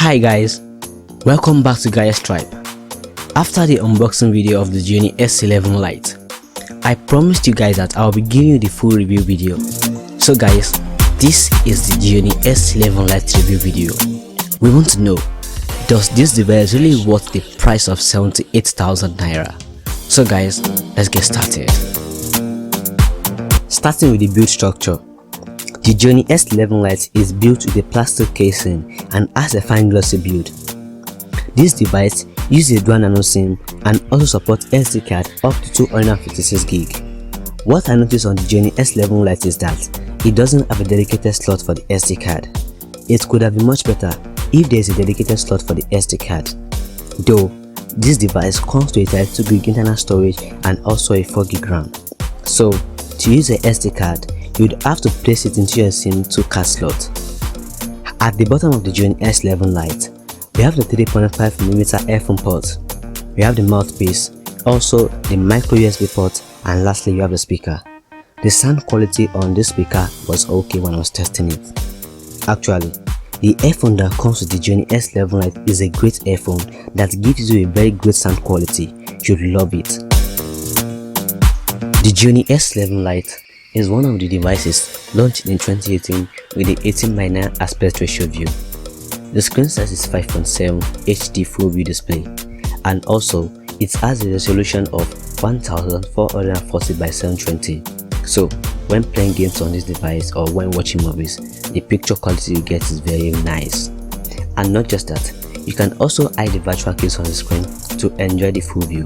Hi guys, welcome back to GadgetStripe. After the unboxing video of the Gionee S11 Lite, I promised you guys that I'll be giving you the full review video. So guys, this is the Gionee S11 Lite review video. We want to know, does this device really worth the price of 78,000 naira? So guys, let's get started. Starting with the build structure. The Gionee S11 Lite is built with a plastic casing and has a fine glossy build. This device uses a dual nano SIM and also supports SD card up to 256 gig. What I noticed on the Gionee S11 Lite is that it doesn't have a dedicated slot for the SD card. It could have been much better if there is a dedicated slot for the SD card. Though, this device comes with a 2 gig internal storage and also a 4 gig RAM. So, to use a SD card, you'd have to place it into your SIM 2 card slot. At the bottom of the Gionee S11 Lite, we have the 3.5mm earphone port, we have the mouthpiece, also the micro USB port, and lastly you have the speaker. The sound quality on this speaker was okay when I was testing it. Actually, the earphone that comes with the Gionee S11 Lite is a great earphone that gives you a very great sound quality. You'd love it. The Gionee S11 Lite is one of the devices launched in 2018 with the 18:9 aspect ratio view. The screen size is 5.7 HD full view display, and also it has a resolution of 1440 by 720. So when playing games on this device or when watching movies, the picture quality you get is very nice. And not just that, you can also hide the virtual keys on the screen to enjoy the full view,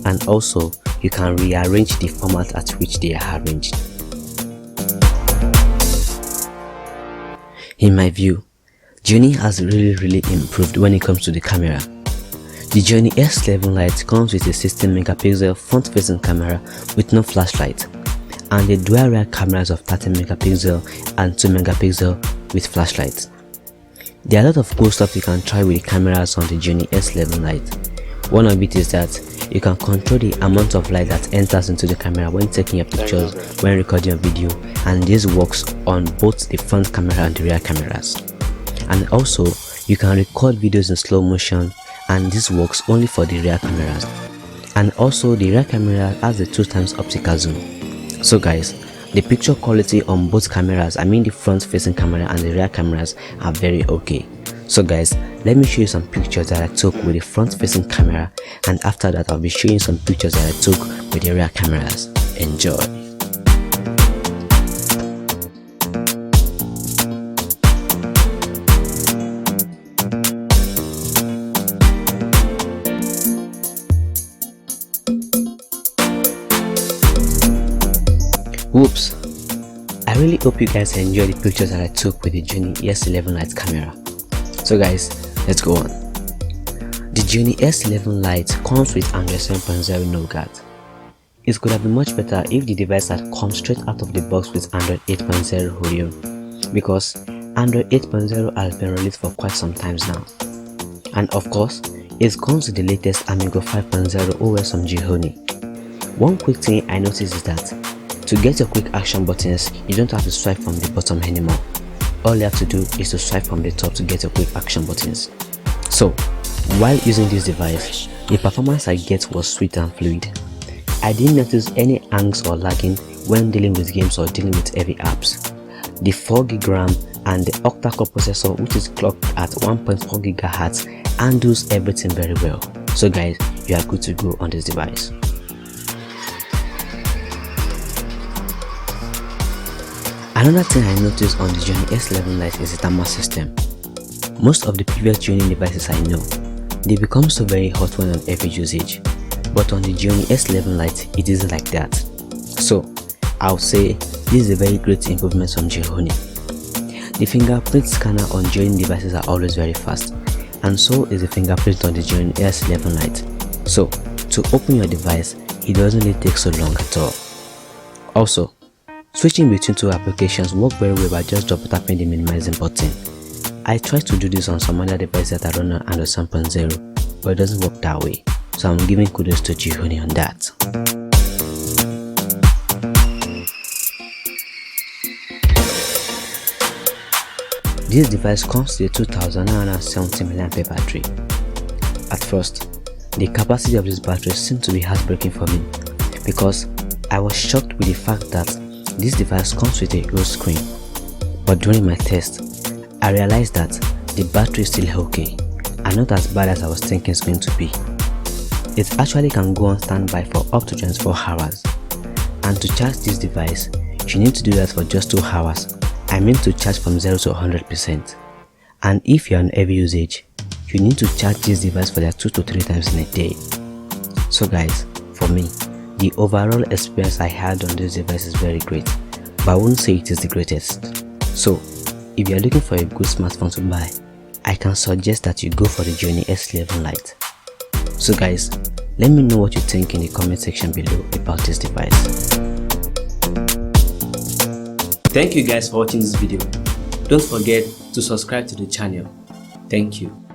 and also you can rearrange the format at which they are arranged. In my view, Gionee has really improved when it comes to the camera. The Gionee S11 Lite comes with a 16MP front-facing camera with no flashlight, and the dual rear cameras of 13MP and 2MP with flashlight. There are a lot of cool stuff you can try with the cameras on the Gionee S11 Lite. One of it is that you can control the amount of light that enters into the camera when taking your pictures, when recording your video, and this works on both the front camera and the rear cameras. And also, you can record videos in slow motion, and this works only for the rear cameras. And also, the rear camera has a 2x optical zoom. So guys, the picture quality on both cameras, I mean the front facing camera and the rear cameras, are very okay. So guys, let me show you some pictures that I took with the front facing camera, and after that I'll be showing you some pictures that I took with the rear cameras. Enjoy! Whoops! I really hope you guys enjoy the pictures that I took with the Gionee S11 Lite camera. So guys, let's go on. The Gionee S11 Lite comes with Android 7.0 Nougat. It could have been much better if the device had come straight out of the box with Android 8.0 Oreo, because Android 8.0 has been released for quite some time now. And of course, it comes with the latest Amigo 5.0 OS from Gionee. One quick thing I noticed is that to get your quick action buttons, you don't have to swipe from the bottom anymore. All you have to do is to swipe from the top to get your quick action buttons. So, while using this device, the performance I get was sweet and fluid. I didn't notice any hangs or lagging when dealing with games or dealing with heavy apps. The 4 gig RAM and the Octa-core processor, which is clocked at 1.4 GHz, handles everything very well. So guys, you are good to go on this device. Another thing I noticed on the Gionee S11 Lite is the thermal system. Most of the previous Gionee devices I know, they become so very hot when on heavy usage, but on the Gionee S11 Lite it isn't like that. So I would say this is a very great improvement from Gionee. The fingerprint scanner on Gionee devices are always very fast, and so is the fingerprint on the Gionee S11 Lite. So to open your device, it doesn't really take so long at all. Also, switching between two applications work very well by just double tapping the minimizing button. I tried to do this on some other devices that run on Android 7.0, but it doesn't work that way, so I'm giving kudos to Gionee on that. This device comes with a 2970 mAh battery. At first, the capacity of this battery seemed to be heartbreaking for me because I was shocked with the fact that this device comes with a rose screen. But during my test, I realized that the battery is still okay and not as bad as I was thinking it's going to be. It actually can go on standby for up to 24 hours. And to charge this device, you need to do that for just 2 hours. I mean to charge from 0 to 100%. And if you're on heavy usage, you need to charge this device for like 2 to 3 times in a day. So guys, for me, the overall experience I had on this device is very great, but I wouldn't say it is the greatest. So, if you're looking for a good smartphone to buy, I can suggest that you go for the Gionee S11 Lite. So guys, let me know what you think in the comment section below about this device. Thank you guys for watching this video. Don't forget to subscribe to the channel. Thank you.